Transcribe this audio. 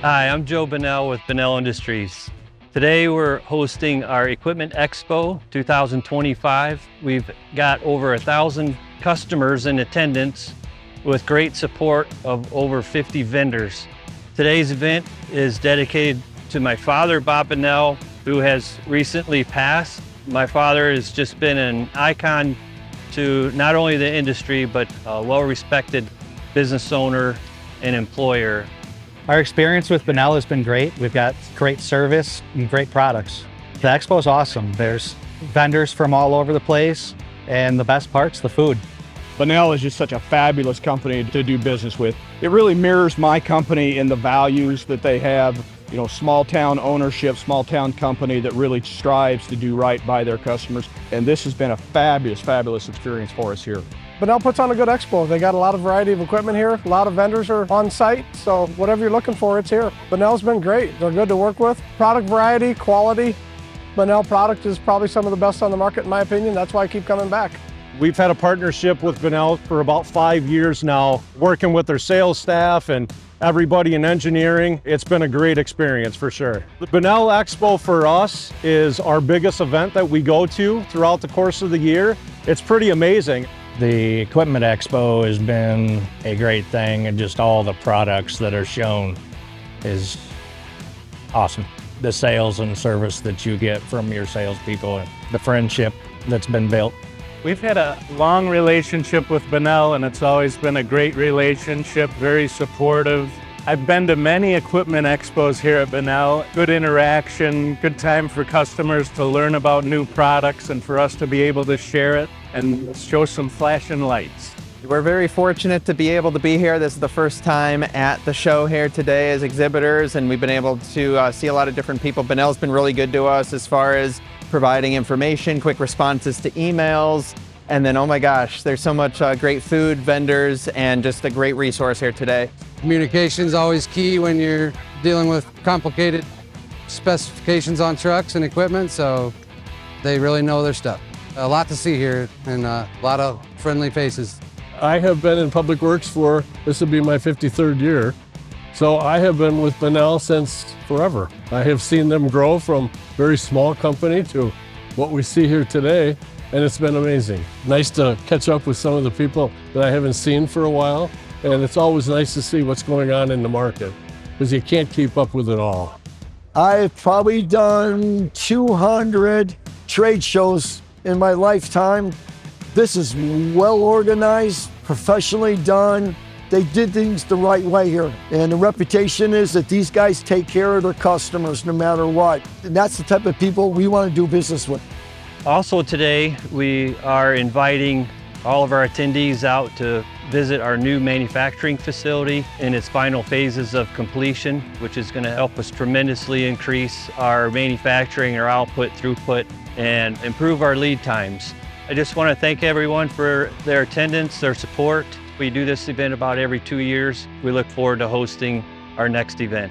Hi, I'm Joe Bonnell with Bonnell Industries. Today we're hosting our Equipment Expo 2025. We've got over 1,000 customers in attendance with great support of over 50 vendors. Today's event is dedicated to my father, Bob Bonnell, who has recently passed. My father has just been an icon to not only the industry, but a well-respected business owner and employer. Our experience with Bonnell has been great. We've got great service and great products. The expo is awesome. There's vendors from all over the place, and the best part's the food. Bonnell is just such a fabulous company to do business with. It really mirrors my company in the values that they have. You know, small town ownership, small town company that really strives to do right by their customers. And this has been a fabulous experience for us here. Bonnell puts on a good expo. They got a lot of variety of equipment here. A lot of vendors are on site, so whatever you're looking for, it's here. Bonnell's been great. They're good to work with. Product variety, quality. Bonnell product is probably some of the best on the market in my opinion. That's why I keep coming back. We've had a partnership with Bonnell for about 5 years now, working with their sales staff and everybody in engineering. It's been a great experience for sure. The Bonnell Expo for us is our biggest event that we go to throughout the course of the year. It's pretty amazing. The Equipment Expo has been a great thing, and just all the products that are shown is awesome. The sales and service that you get from your salespeople, and the friendship that's been built. We've had a long relationship with Bonnell, and it's always been a great relationship, very supportive. I've been to many equipment expos here at Bonnell. Good interaction, good time for customers to learn about new products and for us to be able to share it and show some flashing lights. We're very fortunate to be able to be here. This is the first time at the show here today as exhibitors, and we've been able to see a lot of different people. Bonnell's been really good to us as far as providing information, quick responses to emails, and then, oh my gosh, there's so much great food, vendors, and just a great resource here today. Communication is always key when you're dealing with complicated specifications on trucks and equipment, so they really know their stuff. A lot to see here and a lot of friendly faces. I have been in public works this will be my 53rd year. So I have been with Bonnell since forever. I have seen them grow from very small company to what we see here today, and it's been amazing. Nice to catch up with some of the people that I haven't seen for a while, and it's always nice to see what's going on in the market, because you can't keep up with it all. I've probably done 200 trade shows in my lifetime. This is well organized, professionally done. They did things the right way here. And the reputation is that these guys take care of their customers no matter what. And that's the type of people we want to do business with. Also today, we are inviting all of our attendees out to visit our new manufacturing facility in its final phases of completion, which is going to help us tremendously increase our manufacturing, our output, throughput, and improve our lead times. I just want to thank everyone for their attendance, their support. We do this event about every 2 years. We look forward to hosting our next event.